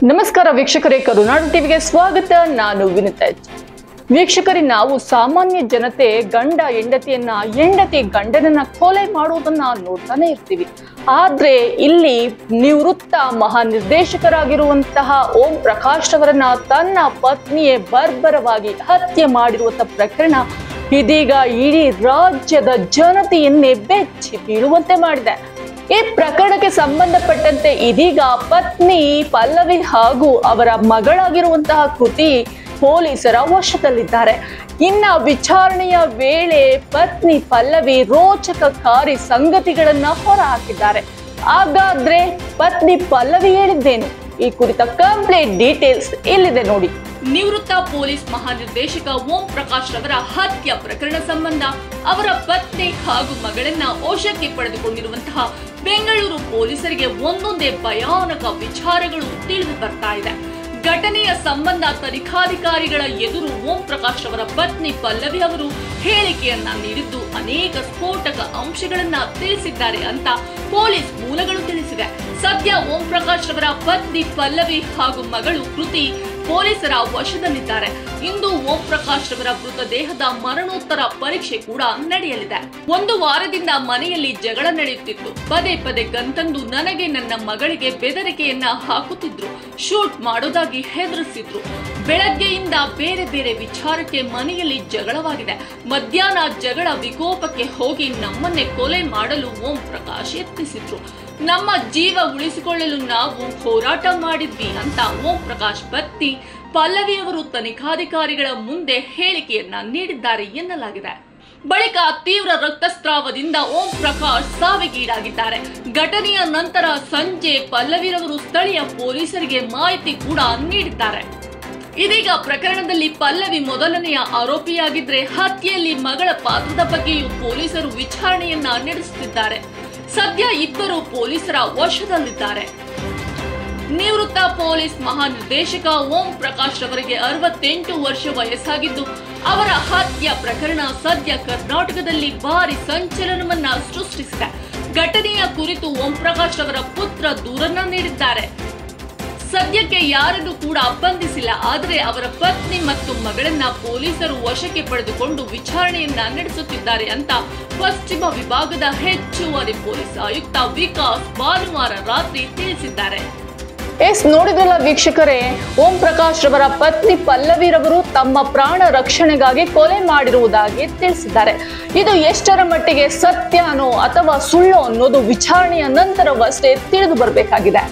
ನಮಸ್ಕಾರ ವೀಕ್ಷಕರೇ, ಕರುನಾಡು ಟಿವಿಗೆ ಸ್ವಾಗತ. ನಾನು ವಿನಿತಾ. ವೀಕ್ಷಕರೇ, ನಾವು ಸಾಮಾನ್ಯ ಜನತೆ ಗಂಡ ಹೆಂಡತಿಯನ್ನ, ಹೆಂಡತಿ ಗಂಡನನ್ನ ಕೊಲೆ ಮಾಡುವುದನ್ನ ನೋಡ್ತಾನೆ ಇರ್ತೀವಿ. ಆದ್ರೆ ಇಲ್ಲಿ ನಿವೃತ್ತ ಮಹಾನಿರ್ದೇಶಕರಾಗಿರುವಂತಹ ಓಂ ಪ್ರಕಾಶ್ ಅವರನ್ನ ತನ್ನ ಪತ್ನಿಯೇ ಬರ್ಬರವಾಗಿ ಹತ್ಯೆ ಮಾಡಿರುವಂತಹ ಪ್ರಕರಣ ಇದೀಗ ಇಡೀ ರಾಜ್ಯದ ಜನತೆಯನ್ನೇ ಬೆಚ್ಚಿ ಬೀಳುವಂತೆ ಮಾಡಿದೆ. ಈ ಪ್ರಕರಣಕ್ಕೆ ಸಂಬಂಧಪಟ್ಟಂತೆ ಇದೀಗ ಪತ್ನಿ ಪಲ್ಲವಿ ಹಾಗೂ ಅವರ ಮಗಳಾಗಿರುವಂತಹ ಕೃತಿ ಪೊಲೀಸರ ವಶದಲ್ಲಿದ್ದಾರೆ. ಇನ್ನ ವಿಚಾರಣೆಯ ವೇಳೆ ಪತ್ನಿ ಪಲ್ಲವಿ ರೋಚಕಕಾರಿ ಸಂಗತಿಗಳನ್ನ ಹೊರಹಾಕಿದ್ದಾರೆ. ಹಾಗಾದ್ರೆ ಪತ್ನಿ ಪಲ್ಲವಿ ಹೇಳಿದ್ದೇನು? ಈ ಕುರಿತ ಕಂಪ್ಲೀಟ್ ಡೀಟೇಲ್ಸ್ ಇಲ್ಲಿದೆ ನೋಡಿ. ನಿವೃತ್ತ ಪೊಲೀಸ್ ಮಹಾನಿರ್ದೇಶಕ ಓಂ ಪ್ರಕಾಶ್ ರವರ ಹತ್ಯೆ ಪ್ರಕರಣ ಸಂಬಂಧ ಅವರ ಪತ್ನಿ ಹಾಗೂ ಮಗಳನ್ನ ವಶಕ್ಕೆ ಪಡೆದುಕೊಂಡಿರುವಂತಹ ಬೆಂಗಳೂರು ಪೊಲೀಸರಿಗೆ ಒಂದೊಂದೇ ಭಯಾನಕ ವಿಚಾರಗಳು ತಿಳಿದು ಬರ್ತಾ ಇದೆ. ಘಟನೆಯ ಸಂಬಂಧ ತನಿಖಾಧಿಕಾರಿಗಳ ಎದುರು ಓಂ ಪ್ರಕಾಶ್ ಅವರ ಪತ್ನಿ ಪಲ್ಲವಿ ಅವರು ಹೇಳಿಕೆಯನ್ನ ನೀಡಿದ್ದು ಅನೇಕ ಸ್ಫೋಟಕ ಅಂಶಗಳನ್ನ ತಿಳಿಸಿದ್ದಾರೆ ಅಂತ ಪೊಲೀಸ್ ಮೂಲಗಳು ತಿಳಿಸಿವೆ. ಸದ್ಯ ಓಂ ಪ್ರಕಾಶ್ ಅವರ ಪತ್ನಿ ಪಲ್ಲವಿ ಹಾಗೂ ಮಗಳು ಕೃತಿ ಪೊಲೀಸರ ವಶದಲ್ಲಿದ್ದಾರೆ. ಇಂದು ಓಂ ಪ್ರಕಾಶ್ ಅವರ ಮೃತದೇಹದ ಮರಣೋತ್ತರ ಪರೀಕ್ಷೆ ಕೂಡ ನಡೆಯಲಿದೆ. ಒಂದು ವಾರದಿಂದ ಮನೆಯಲ್ಲಿ ಜಗಳ ನಡೆಯುತ್ತಿತ್ತು. ಪದೇ ಪದೇ ಗಂತಂದು ನನಗೆ ನನ್ನ ಮಗಳಿಗೆ ಬೆದರಿಕೆಯನ್ನ ಹಾಕುತ್ತಿದ್ರು, ಶೂಟ್ ಮಾಡೋದಾಗಿ ಹೆದರಿಸಿದ್ರು. ಬೆಳಗ್ಗೆಯಿಂದ ಬೇರೆ ಬೇರೆ ವಿಚಾರಕ್ಕೆ ಮನೆಯಲ್ಲಿ ಜಗಳವಾಗಿದೆ. ಮಧ್ಯಾಹ್ನ ಜಗಳ ವಿಕೋಪಕ್ಕೆ ಹೋಗಿ ನಮ್ಮನ್ನೇ ಕೊಲೆ ಮಾಡಲು ಓಂ ಪ್ರಕಾಶ್ ಯತ್ನಿಸಿದ್ರು. ನಮ್ಮ ಜೀವ ಉಳಿಸಿಕೊಳ್ಳಲು ನಾವು ಹೋರಾಟ ಮಾಡಿದ್ವಿ ಅಂತ ಓಂ ಪ್ರಕಾಶ್ ಪತ್ನಿ ಪಲ್ಲವಿ ಅವರು ತನಿಖಾಧಿಕಾರಿಗಳ ಮುಂದೆ ಹೇಳಿಕೆಯನ್ನ ನೀಡಿದ್ದಾರೆ ಎನ್ನಲಾಗಿದೆ. ಬಳಿಕ ತೀವ್ರ ರಕ್ತಸ್ರಾವದಿಂದ ಓಂ ಪ್ರಕಾಶ್ ಸಾವಿಗೀಡಾಗಿದ್ದಾರೆ. ಘಟನೆಯ ನಂತರ ಸಂಜೆ ಪಲ್ಲವಿರವರು ಸ್ಥಳೀಯ ಪೊಲೀಸರಿಗೆ ಮಾಹಿತಿ ಕೂಡ ನೀಡಿದ್ದಾರೆ. ಇದೀಗ ಪ್ರಕರಣದಲ್ಲಿ ಪಲ್ಲವಿ ಮೊದಲನೆಯ ಆರೋಪಿಯಾಗಿದ್ರೆ ಹತ್ಯೆಯಲ್ಲಿ ಮಗಳ ಪಾತ್ರದ ಬಗ್ಗೆಯೂ ಪೊಲೀಸರು ವಿಚಾರಣೆಯನ್ನ ನಡೆಸುತ್ತಿದ್ದಾರೆ. ಸದ್ಯ ಇಬ್ಬರು ಪೊಲೀಸರ ವಶದಲ್ಲಿದ್ದಾರೆ. ನಿವೃತ್ತ ಪೊಲೀಸ್ ಮಹಾನಿರ್ದೇಶಕ ಓಂ ಪ್ರಕಾಶ್ ಅವರಿಗೆ 68 ವರ್ಷ ವಯಸ್ಸಾಗಿದ್ದು ಅವರ ಹತ್ಯೆ ಪ್ರಕರಣ ಸದ್ಯ ಕರ್ನಾಟಕದಲ್ಲಿ ಭಾರಿ ಸಂಚಲನವನ್ನ ಸೃಷ್ಟಿಸಿದೆ. ಘಟನೆಯ ಕುರಿತು ಓಂ ಪ್ರಕಾಶ್ ಅವರ ಪುತ್ರ ದೂರನ್ನ ನೀಡಿದ್ದಾರೆ. ಸದ್ಯಕ್ಕೆ ಯಾರನ್ನು ಕೂಡ ಬಂಧಿಸಿಲ್ಲ. ಆದರೆ ಅವರ ಪತ್ನಿ ಮತ್ತು ಮಗಳನ್ನ ಪೊಲೀಸರು ವಶಕ್ಕೆ ಪಡೆದುಕೊಂಡು ವಿಚಾರಣೆಯನ್ನ ನಡೆಸುತ್ತಿದ್ದಾರೆ ಅಂತ ಪಶ್ಚಿಮ ವಿಭಾಗದ ಹೆಚ್ಚುವರಿ ಪೊಲೀಸ್ ಆಯುಕ್ತ ವಿಕಾಸ್ ಭಾನುವಾರ ರಾತ್ರಿ ತಿಳಿಸಿದ್ದಾರೆ. ನೋಡಿದ್ರಲ್ಲ ವೀಕ್ಷಕರೇ, ಓಂ ಪ್ರಕಾಶ್ ರವರ ಪತ್ನಿ ಪಲ್ಲವಿರವರು ತಮ್ಮ ಪ್ರಾಣ ರಕ್ಷಣೆಗಾಗಿ ಕೊಲೆ ಮಾಡಿರುವುದಾಗಿ ತಿಳಿಸಿದ್ದಾರೆ. ಇದು ಎಷ್ಟರ ಮಟ್ಟಿಗೆ ಸತ್ಯನೋ ಅಥವಾ ಸುಳ್ಳೋ ಅನ್ನೋದು ವಿಚಾರಣೆಯ ನಂತರವಷ್ಟೇ ತಿಳಿದು ಬರಬೇಕಾಗಿದೆ.